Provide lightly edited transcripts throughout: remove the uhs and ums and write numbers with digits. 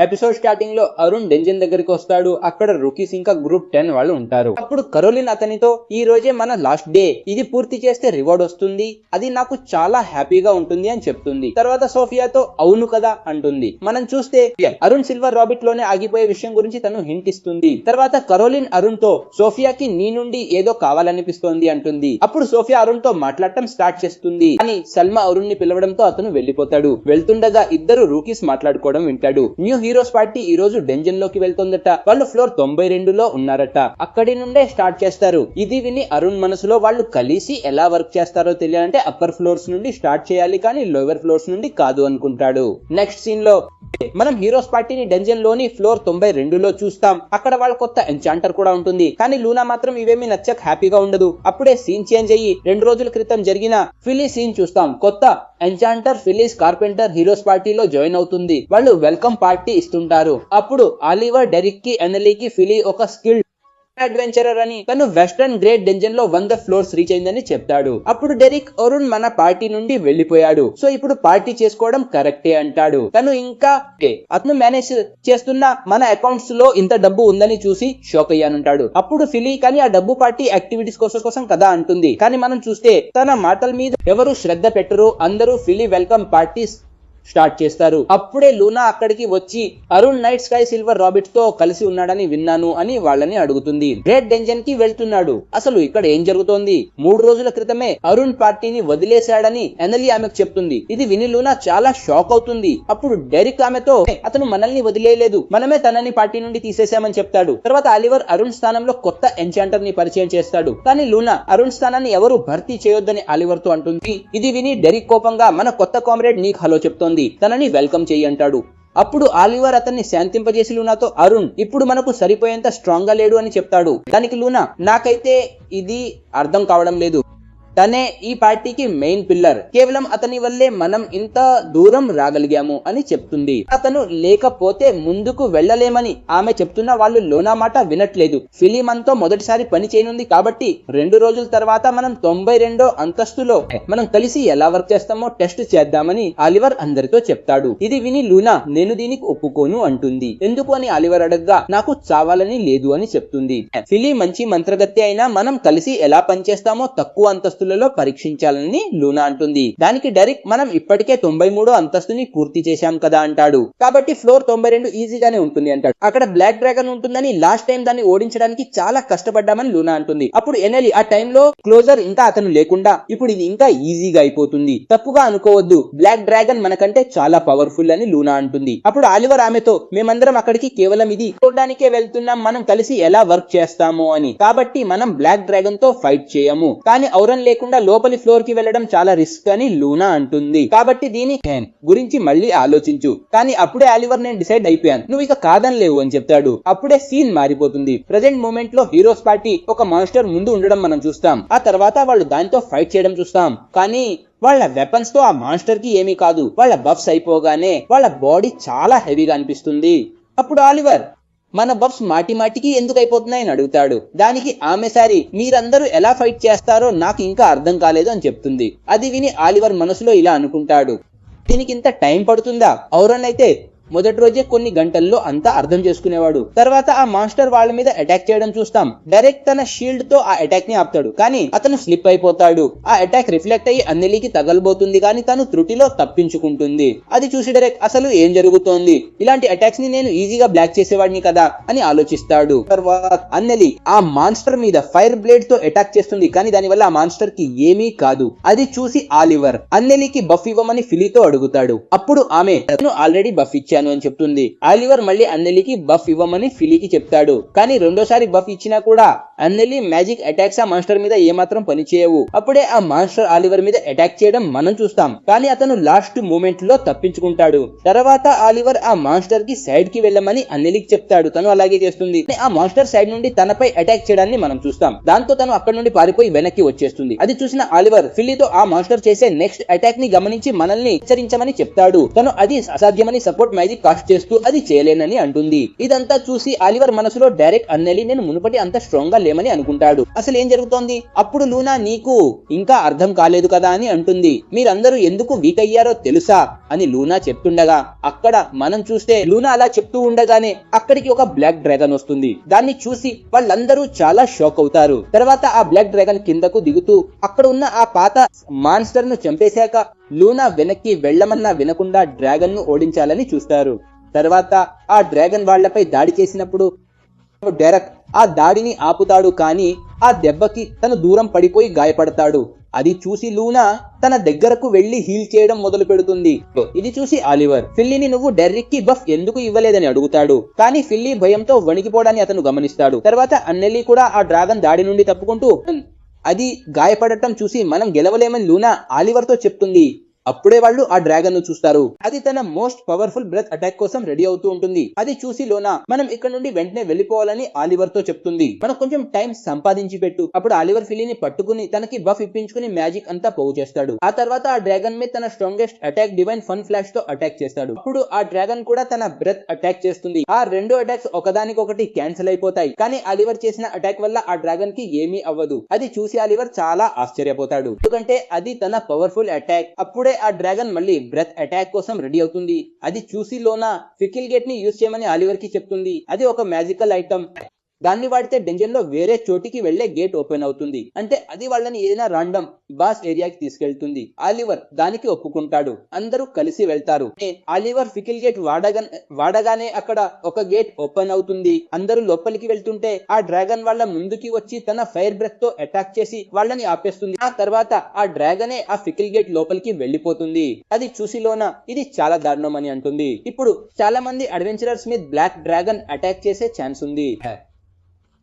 Episode starting లో అరుణ్ డెంజన్ దగ్గరికి వస్తాడు. అక్కడ రూకీస్ ఇంకా గ్రూప్ 10 వాళ్ళు ఉంటారు. అప్పుడు కరోలిన్ అతనితో ఈ రోజే మన లాస్ట్ డే, ఇది పూర్తి చేస్తే రివార్డ్ వస్తుంది, అది నాకు చాలా హ్యాపీగా ఉంటుంది అని చెప్తుంది. తర్వాత సోఫియాతో అవును కదా అంటుంది. మనం చూస్తే అరుణ్ సిల్వర్ రాబిట్ లోనే ఆగిపోయే విషయం గురించి తను హింట్ ఇస్తుంది. తర్వాత కరోలిన్ అరుణ్ తో సోఫియాకి నీ నుండి ఏదో కావాలనిపిస్తోంది అంటుంది. అప్పుడు సోఫియా అరుణ్ తో మాట్లాడటం స్టార్ట్ చేస్తుంది. కానీ సల్మా అరుణ్ ని పిలవడంతో అతను వెళ్లిపోతాడు. వెళ్తుండగా ఇద్దరు రూకీస్ మాట్లాడుకోవడం వింటాడు. న్యూ హీరోస్ పార్టీ ఈ రోజు డెంజన్ లోకి వెళ్తుందట. వాళ్ళు ఫ్లోర్ 92లో ఉన్నారట. అక్కడి నుండే స్టార్ట్ చేస్తారు. ఇది విని అరుణ్ మనసులో వాళ్ళు కలిసి ఎలా వర్క్ చేస్తారో తెలియాలంటే అప్పర్ ఫ్లోర్స్ నుండి స్టార్ట్ చేయాలి, కానీ లోవర్ ఫ్లోర్స్ నుండి కాదు అనుకుంటాడు. నెక్స్ట్ సీన్ లో మనం హీరోస్ పార్టీని డెంజన్ లోని ఫ్లోర్ 92లో చూస్తాం. అక్కడ వాళ్ళ కొత్త ఎన్చాంటర్ కూడా ఉంటుంది. కానీ లూనా మాత్రం ఇవేమీ నచ్చక హ్యాపీగా ఉండదు. అప్పుడే సీన్ చేంజ్ అయ్యి 2 రోజుల క్రితం జరిగిన ఫిలీ సీన్ చూస్తాం. కొత్త ఎన్చాంటర్ ఫిలిస్ కార్పెంటర్ హీరోస్ పార్టీలో జాయిన్ అవుతుంది. వాళ్ళు వెల్కమ్ పార్టీ ఇస్తుంటారు. అప్పుడు ఆలివర్, డెరిక్ కి, ఎనలీకి ఫిలీ ఒక స్కిల్ అడ్వెంచరర్ అని, తను వెస్టర్న్ గ్రేట్ డెంజన్ లో 100 ఫ్లోర్స్ రీచ్ అయిందని చెప్తాడు. అప్పుడు డెరిక్ అరుణ్ మన పార్టీ నుండి వెళ్లిపోయాడు, సో ఇప్పుడు పార్టీ చేసుకోవడం కరెక్టే అంటాడు. తను ఇంకా అతను మేనేజ్ చేస్తున్న మన అకౌంట్స్ లో ఇంత డబ్బు ఉందని చూసి షాక్ అయ్యానంటాడు. అప్పుడు ఫిలీ కానీ ఆ డబ్బు పార్టీ యాక్టివిటీస్ కోసం కదా అంటుంది. కానీ మనం చూస్తే తన మాటల మీద ఎవరు శ్రద్ధ పెట్టరు. అందరూ ఫిలీ వెల్కమ్ పార్టీస్ స్టార్ట్ చేస్తారు. అప్పుడే లూనా అక్కడికి వచ్చి Arun night sky silver rabbit తో కలిసి ఉన్నాడని విన్నాను అని వాళ్ళని అడుగుతుంది. గ్రేట్ డెంజన్ కి వెళ్తున్నాడు. అసలు ఇక్కడ ఏం జరుగుతోంది? 3 రోజుల క్రితమే అరుణ్ పార్టీని వదిలేశాడని ఎనలీ ఆమెకు చెప్తుంది. ఇది విని లూనా చాలా షాక్ అవుతుంది. అప్పుడు డెరిక్ ఆమెతో అతను మనల్ని వదిలేయలేదు, మనమే తనని పార్టీ నుండి తీసేశామని చెప్తాడు. తర్వాత ఆలివర్ అరుణ్ స్థానంలో కొత్త ఎన్చాంటర్ ని పరిచయం చేస్తాడు. కానీ లూనా అరుణ్ స్థానాన్ని ఎవరు భర్తీ చేయొద్దని ఆలివర్ తో అంటుంది. ఇది విని డెరిక్ కోపంగా మన కొత్త కామ్రేడ్ నీకు హలో చెప్తోంది, తనని వెల్కమ్ చెయ్యి అంటాడు. అప్పుడు ఆలివర్ అతన్ని శాంతింపజేసి లూనాతో అరుణ్ ఇప్పుడు మనకు సరిపోయేంత స్ట్రాంగ్ గా లేడు అని చెప్తాడు. దానికి లూనా నాకైతే ఇది అర్థం కావడం లేదు, తనే ఈ పార్టీకి మెయిన్ పిల్లర్, కేవలం అతని వల్లే మనం ఇంత దూరం రాగలిగాము అని చెప్తుంది. అతను లేకపోతే ముందుకు వెళ్ళలేమని ఆమె చెప్తున్నా వాళ్ళు లూనా మాట వినట్లేదు. ఫిలీ మనతో మొదటిసారి పని చేయనుంది కాబట్టి 2 రోజుల తర్వాత మనం 92వ అంతస్తులో మనం కలిసి ఎలా వర్క్ చేస్తామో టెస్ట్ చేద్దామని ఆలివర్ అందరితో చెప్తాడు. ఇది విని లూనా నేను దీనికి ఒప్పుకోను అంటుంది. ఎందుకు అని ఆలివర్ అడగ్గా నాకు చావాలని లేదు అని చెప్తుంది. ఫిలీ మంచి మంత్రగత్తె అయినా మనం కలిసి ఎలా పనిచేస్తామో తక్కువ అంతస్తు పరీక్షించాలని లూనా అంటుంది. దానికి డెరిక్ మనం ఇప్పటికే 93వ అంతస్తుని పూర్తి చేశాం కదా అంటాడు. కాబట్టి ఫ్లోర్ 92 ఈజీగానే ఉంటుంది అంటాడు. అక్కడ బ్లాక్ డ్రాగన్ ఉంటుందని లాస్ట్ టైం దాన్ని ఓడించడానికి చాలా కష్టపడ్డామని లూనా అంటుంది. అప్పుడు ఎనెలి ఆ టైంలో క్లోజర్ ఇంకా అతను లేకుండా ఇప్పుడు ఇది ఇంకా ఈజీగా అయిపోతుంది, తప్పుగా అనుకోవద్దు, బ్లాక్ డ్రాగన్ మనకంటే చాలా పవర్ఫుల్ అని లూనా అంటుంది. అప్పుడు ఆలివర్ ఆమెతో మేమందరం అక్కడికి కేవలం ఇది చూడడానికే వెళ్తున్నాం, మనం కలిసి ఎలా వర్క్ చేస్తామో అని, కాబట్టి మనం బ్లాక్ డ్రాగన్ తో ఫైట్ చేయము, కానీ ఔరన్ లేకుండా లోపలి ఫ్లోర్ కి వెళ్ళడం చాలా రిస్క్ అని లూనా అంటుంది. కాబట్టి దీని గురించి మళ్ళీ ఆలోచించు. కానీ అప్పుడే ఆలివర్ నేను డిసైడ్ అయిపోయాను, నువ్వు ఇక కాదనలేవు అని చెప్తాడు. అప్పుడే సీన్ మారిపోతుంది. ప్రెజెంట్ మూమెంట్ లో హీరోస్ పార్టీ ఒక మాన్స్టర్ ముందు ఉండడం మనం చూస్తాం. ఆ తర్వాత వాళ్ళు దానితో ఫైట్ చేయడం చూస్తాం. కానీ వాళ్ళ వెపన్స్ తో ఆ మాన్స్టర్ కి ఏమీ కాదు. వాళ్ళ బఫ్స్ అయిపోగానే వాళ్ళ బాడీ చాలా హెవీగా అనిపిస్తుంది. అప్పుడు ఆలివర్ మన బఫ్స్ మాటికి ఎందుకు అయిపోతున్నాయని అడుగుతాడు. దానికి ఆమె సారి మీరందరూ ఎలా ఫైట్ చేస్తారో నాకు ఇంకా అర్థం కాలేదు అని చెప్తుంది. అది విని ఆలివర్ మనసులో ఇలా అనుకుంటాడు, దీనికి ఇంత టైం పడుతుందా? ఔరన్ అయితే మొదటి రోజే కొన్ని గంటల్లో అంతా అర్థం చేసుకునేవాడు. తర్వాత ఆ మాన్స్టర్ వాళ్ళ మీద అటాక్ చేయడం చూస్తాం. డైరెక్ట్ తన షీల్డ్ తో ఆ అటాక్ ని ఆపుతాడు, కానీ అతను స్లిప్ అయిపోతాడు. ఆ అటాక్ రిఫ్లెక్ట్ అయ్యి అన్నెలీకి తగలబోతుంది, కానీ తను త్రుటిలో తప్పించుకుంటుంది. అది చూసి డైరెక్ట్ అసలు ఏం జరుగుతోంది, ఇలాంటి అటాక్స్ ని నేను ఈజీగా బ్లాక్ చేసేవాడిని కదా అని ఆలోచిస్తాడు. తర్వాత అన్నెలీ ఆ మాన్స్టర్ మీద ఫైర్ బ్లేడ్ తో అటాక్ చేస్తుంది, కానీ దానివల్ల ఆ మాన్స్టర్ కి ఏమీ కాదు. అది చూసి ఆలివర్ అన్నెలీకి బఫ్ ఇవ్వమని ఫిలీతో అడుగుతాడు. అప్పుడు ఆమె ఆల్రెడీ బఫ్ ఇచ్చాను అని చెప్తుంది. ఆలివర్ మళ్ళీ అన్నెలీకి బఫ్ ఇవ్వమని ఫిలీకి చెప్తాడు. కానీ రెండోసారి బఫ్ ఇచ్చినా కూడా అన్నెలీ మ్యాజిక్ అటాక్స్ ఆ మాన్స్టర్ మీద ఏమాత్రం పనిచేయవు. అప్పుడే ఆ మాన్స్టర్ ఆలివర్ మీద అటాక్ చేయడం మనం చూస్తాం, కానీ అతను లాస్ట్ మూమెంట్ లో తప్పించుకుంటాడు. తర్వాత ఆలివర్ ఆ మాన్స్టర్ కి సైడ్ కి వెళ్ళమని అన్నెలీకి చెప్తాడు. తను అలాగే చేస్తుంది. ఆ మాన్స్టర్ సైడ్ నుండి తనపై అటాక్ చేయడాన్ని మనం చూస్తాం. దాంతో తను అక్కడ నుండి పారిపోయి వెనక్కి వచ్చేస్తుంది. అది చూసిన ఆలివర్ ఫిలీతో ఆ మాన్స్టర్ చేసే నెక్స్ట్ అటాక్ ని గమనించి మనల్ని హెచ్చరించమని చెప్తాడు. తను అది అసాధ్యమని సపోర్ట్ మ్యాజిక్ కాస్ట్ చేస్తూ అది చేయలేనని అంటుంది. ఇదంతా చూసి ఆలివర్ మనసులో డైరెక్ట్ అన్నెలి నేను మునుపటి అంత స్ట్రాంగ్ గా లేమని అనుకుంటాడు. అసలు ఏం జరుగుతోంది? అప్పుడు లూనా నీకు ఇంకా అర్థం కాలేదు కదా అని అంటుంది. మీరందరూ ఎందుకు వీక్ అయ్యారో తెలుసా అని లూనా చెప్తుండగా అక్కడ మనం చూస్తే లూనా అలా చెప్తూ ఉండగానే అక్కడికి ఒక బ్లాక్ డ్రాగన్ వస్తుంది. దాన్ని చూసి వాళ్ళందరూ చాలా షాక్ అవుతారు. తర్వాత ఆ బ్లాక్ డ్రాగన్ కిందకు దిగుతూ అక్కడ ఉన్న ఆ పాత మాన్స్టర్ ను చంపేశాక లూనా వెనక్కి వెళ్లమన్నా వినకుండా డ్రాగన్ ను ఓడించాలని చూస్తారు. తర్వాత ఆ డ్రాగన్ వాళ్లపై దాడి చేసినప్పుడు డెరెక్ ఆ దాడిని ఆపుతాడు, కానీ ఆ దెబ్బకి తను దూరం పడిపోయి గాయపడతాడు. అది చూసి లూనా తన దగ్గరకు వెళ్లి హీల్ చేయడం మొదలు పెడుతుంది. ఇది చూసి ఆలివర్ ఫిల్లీని నువ్వు డెర్రిక్ కి బఫ్ ఎందుకు ఇవ్వలేదని అడుగుతాడు. కానీ ఫిల్లీ భయంతో వణికిపోవడాన్ని అతను గమనిస్తాడు. తర్వాత అన్నెల్లి కూడా ఆ డ్రాగన్ దాడి నుండి తప్పుకుంటూ అది గాయపడటం చూసి మనం గెలవలేమని లూనా ఆలివర్ తో చెప్తుంది. అప్పుడే వాళ్ళు ఆ డ్రాగన్ ను చూస్తారు. అది తన మోస్ట్ పవర్ఫుల్ బ్రెత్ అటాక్ కోసం రెడీ అవుతూ ఉంటుంది. అది చూసి లోనా మనం ఇక్కడ నుండి వెంటనే వెళ్లిపోవాలని ఆలివర్ తో చెప్తుంది. మనం కొంచెం టైం సంపాదించి పెట్టు. అప్పుడు ఆలివర్ ఫిల్లీని పట్టుకుని తనకి బఫ్ ఇప్పించుకుని మ్యాజిక్ అంతా పోగు చేస్తాడు. ఆ తర్వాత ఆ డ్రాగన్ మీద తన strongest attack divine fun flash తో అటాక్ చేస్తాడు. అప్పుడు ఆ డ్రాగన్ కూడా తన బ్రెత్ అటాక్ చేస్తుంది. ఆ రెండు అటాక్స్ ఒకదానికొకటి క్యాన్సిల్ అయిపోతాయి. కానీ ఆలివర్ చేసిన అటాక్ వల్ల ఆ డ్రాగన్ కి ఏమీ అవ్వదు. అది చూసి ఆలివర్ చాలా ఆశ్చర్యపోతాడు, ఎందుకంటే అది తన పవర్ఫుల్ అటాక్. అప్పుడే ఆ డ్రాగన్ మళ్ళీ బ్రెత్ అటాక్ కోసం రెడీ అవుతుంది. అది చూసి లోనా ఫికిల్ గేట్ ని యూజ్ చేయమని ఆలివర్ కి చెప్తుంది. అది ఒక మ్యాజికల్ ఐటమ్. దాన్ని వాడితే డెంజన్ లో వేరే చోటికి వెళ్లే గేట్ ఓపెన్ అవుతుంది. అంటే అది వాళ్ళని ఏదైనా రాండమ్ బాస్ ఏరియాకి తీసుకెళ్తుంది. ఆలివర్ దానికి ఒప్పుకుంటాడు. అందరూ కలిసి వెళ్తారు. ఆలివర్ ఫికిల్ గేట్ వాడగానే అక్కడ ఒక గేట్ ఓపెన్ అవుతుంది. అందరూ లోపలికి వెళ్తుంటే ఆ డ్రాగన్ వాళ్ళ ముందుకి వచ్చి తన ఫైర్ బ్రెత్ తో అటాక్ చేసి వాళ్ళని ఆపేస్తుంది. ఆ తర్వాత ఆ డ్రాగనే ఆ ఫికిల్ గేట్ లోపలికి వెళ్లిపోతుంది. అది చూసి లోనా ఇది చాలా దారుణం అని అంటుంది. ఇప్పుడు చాలా మంది అడ్వెంచరర్స్ మీద బ్లాక్ డ్రాగన్ అటాక్ చేసే ఛాన్స్ ఉంది.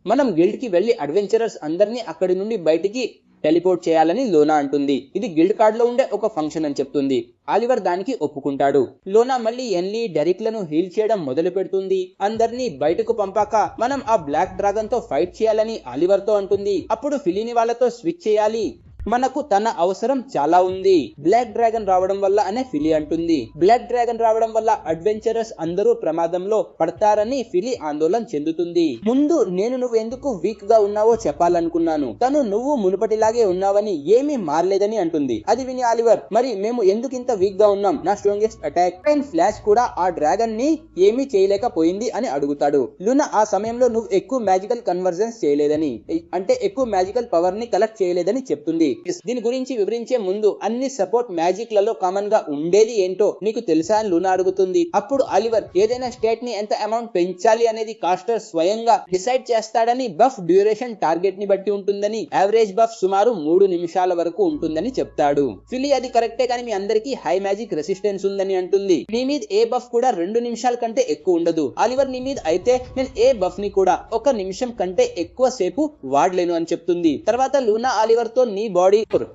మనం గిల్డ్ కి వెళ్లి అడ్వెంచరర్స్ అందరినీ అక్కడి నుండి బయటికి టెలిపోర్ట్ చేయాలని లోనా అంటుంది. ఇది గిల్డ్ కార్డ్ లో ఉండే ఒక ఫంక్షన్ అని చెప్తుంది. ఆలివర్ దానికి ఒప్పుకుంటాడు. లోనా మళ్ళీ ఎన్లీ డెరిక్ లను హీల్ చేయడం మొదలు పెడుతుంది. అందరినీ బయటకు పంపాక మనం ఆ బ్లాక్ డ్రాగన్ తో ఫైట్ చేయాలని ఆలివర్ తో అంటుంది. అప్పుడు ఫిలీని వాళ్ళతో స్విచ్ చేయాలి, మనకు తన అవసరం చాలా ఉంది. బ్లాక్ డ్రాగన్ రావడం వల్ల అనే ఫిలి అంటుంది. బ్లాక్ డ్రాగన్ రావడం వల్ల అడ్వెంచరర్స్ అందరూ ప్రమాదంలో పడతారని ఫిలి ఆందోళన చెందుతుంది. ముందు నేను నువ్వు ఎందుకు వీక్ గా ఉన్నావో చెప్పాలనుకున్నాను. తను నువ్వు మునుపటిలాగే ఉన్నావని ఏమీ మారలేదని అంటుంది. అది విని ఆలివర్ మరి మేము ఎందుకు ఇంత వీక్ గా ఉన్నాం? నా స్ట్రాంగెస్ట్ అటాక్ ఫ్లాష్ కూడా ఆ డ్రాగన్ ని ఏమీ చేయలేకపోయింది అని అడుగుతాడు. లూనా ఆ సమయంలో నువ్వు ఎక్కువ మ్యాజికల్ కన్వర్జన్స్ చేయలేదని, అంటే ఎక్కువ మ్యాజికల్ పవర్ ని కలెక్ట్ చేయలేదని చెప్తుంది. దీని గురించి వివరించే ముందు అన్ని సపోర్ట్ మ్యాజిక్ లలో కామన్ గా ఉండేది ఏంటో నీకు తెలుసా అని లూనా అడుగుతుంది. అప్పుడు ఆలివర్ ఏదైనా స్టేట్ ని ఎంత అమౌంట్ పెంచాలి అనేది కాస్టర్ స్వయంగా డిసైడ్ చేస్తాడని, బఫ్ డ్యూరేషన్ టార్గెట్ ని బట్టి ఉంటుందని, యావరేజ్ బఫ్ సుమారు 3 నిమిషాల వరకు ఉంటుందని చెప్తాడు. ఫిలి అది కరెక్టే, కానీ మీ అందరికి హై మ్యాజిక్ రెసిస్టెన్స్ ఉందని అంటుంది. నీ మీద ఏ బఫ్ కూడా 2 నిమిషాల కంటే ఎక్కువ ఉండదు. ఆలివర్ నీ మీద అయితే నేను ఏ బఫ్ ని కూడా 1 నిమిషం కంటే ఎక్కువ సేపు వాడలేను అని చెప్తుంది. తర్వాత లూనా ఆలివర్ తో నీ బాడీ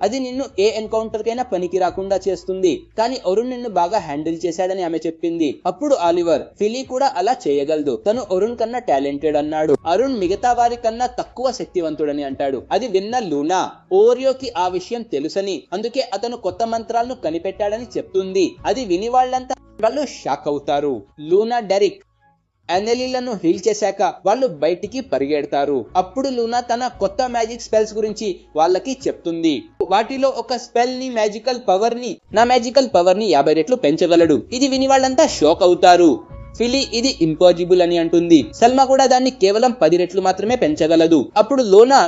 అది నిన్ను ఏ ఎన్కౌంటర్ కైనా పనికి రాకుండా చేస్తుంది, కానీ అరుణ్ నిన్ను బాగా హ్యాండిల్ చేశాడని ఆమె చెప్పింది. అప్పుడు ఆలివర్ ఫిలి కూడా అలా చేయగలదు, తను అరుణ్ కన్నా టాలెంటెడ్ అన్నాడు. అరుణ్ మిగతా వారి కన్నా తక్కువ శక్తివంతుడని అంటాడు. అది విన్న లూనా ఓరియోకి ఆ విషయం తెలుసని, అందుకే అతను కొత్త మంత్రాలను కనిపెట్టాడని చెప్తుంది. అది విని వాళ్ళు షాక్ అవుతారు. లూనా డెరిక్ అన్నెలీలను హీల్ చేశాక వాళ్ళు బయటికి పరిగెడతారు. అప్పుడు లూనా తన కొత్త మ్యాజిక్ స్పెల్స్ గురించి వాళ్ళకి చెప్తుంది. వాటిలో ఒక స్పెల్ ని నా మ్యాజికల్ పవర్ ని 50 రెట్లు పెంచగలడు. ఇది విని వాళ్ళంతా షాక్ అవుతారు. ఫిలి ఇది ఇంపాసిబుల్ అని అంటుంది. సల్మా కూడా దాన్ని కేవలం 10 రెట్లు మాత్రమే పెంచగలదు. అప్పుడు లోనా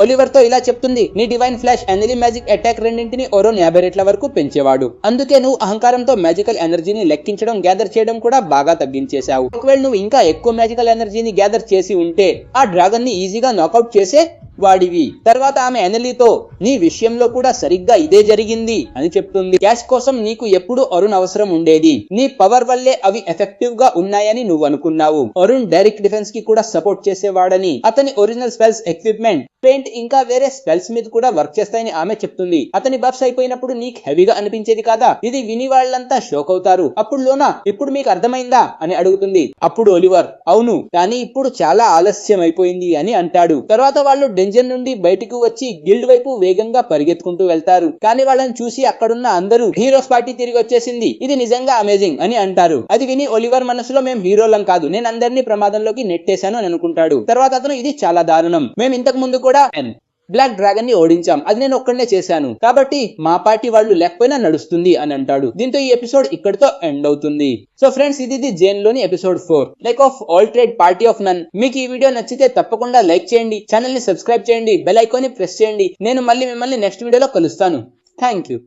ఒలివర్ తో ఇలా చెప్తుంది, నీ divine flash energy magic attack రెండింటిని ఓరోన్ 50 రెట్ల వరకు పెంచేవాడు. అందుకే నువ్వు అహంకారంతో మ్యాజికల్ ఎనర్జీని లెక్కించడం, గ్యాదర్ చేయడం కూడా బాగా తగ్గించేశావు. ఒకవేళ నువ్వు ఇంకా ఎక్కువ మ్యాజికల్ ఎనర్జీని గ్యాదర్ చేసి ఉంటే ఆ డ్రాగన్ ని ఈజీగా నాకౌట్ చేసే వాడివి. తర్వాత ఆమె ఎనలీతో నీ విషయంలో కూడా సరిగ్గా ఇదే జరిగింది అని చెప్తుంది. క్యాష్ కోసం నీకు ఎప్పుడు అరుణ్ అవసరం ఉండేది. నీ పవర్ వల్లే అవి ఎఫెక్టివ్ ఎఫెక్టివ్ గా ఉన్నాయని నువ్వు అనుకున్నావు. అరుణ్ డైరెక్ట్ డిఫెన్స్ కి కూడా సపోర్ట్ చేసేవాడని, అతని ఒరిజినల్ స్పెల్స్, ఎక్విప్మెంట్, పెయింట్ ఇంకా వేరే స్పెల్స్ మీద కూడా వర్క్ చేస్తాయని ఆమె చెప్తుంది. అతని బఫ్స్ అయిపోయినప్పుడు నీకు హెవీగా అనిపించేది కాదా? ఇది విని వాళ్ళంతా షోక్ అవుతారు. అప్పుడు లోనా ఇప్పుడు మీకు అర్థమైందా అని అడుగుతుంది. అప్పుడు ఒలివర్ అవును, కానీ ఇప్పుడు చాలా ఆలస్యం అయిపోయింది అని అంటాడు. తర్వాత వాళ్ళు డెంజన్ నుండి బయటకు వచ్చి గిల్డ్ వైపు వేగంగా పరిగెత్తుకుంటూ వెళ్తారు. కానీ వాళ్ళని చూసి అక్కడున్న అందరూ హీరోస్ పార్టీ తిరిగి వచ్చేసింది, ఇది నిజంగా అమేజింగ్ అని అంటారు. అది విని ఒలివర్ మనసులో మేము హీరోలం కాదు, నేను అందరినీ ప్రమాదంలోకి నెట్టేశాను అని అనుకుంటాడు. తర్వాత అతను ఇది చాలా దారుణం, మేము ఇంతకు ముందు కూడా బ్లాక్ డ్రాగన్ ని ఓడించాం, అది నేను ఒక్కడనే చేశాను, కాబట్టి మా పార్టీ వాళ్ళు లేకపోయినా నడుస్తుంది అని అంటాడు. దీంతో ఈ ఎపిసోడ్ ఇక్కడితో ఎండ్ అవుతుంది. సో ఫ్రెండ్స్, ఇది జేన్ లోని episode 4 like of all trade party of none. మీకు ఈ వీడియో నచ్చితే తప్పకుండా లైక్ చేయండి, ఛానల్ ని సబ్స్క్రైబ్ చేయండి, బెల్ ఐకాన్ ని ప్రెస్ చేయండి. నేను మళ్ళీ మిమ్మల్ని నెక్స్ట్ వీడియోలో కలుస్తాను. Thank you.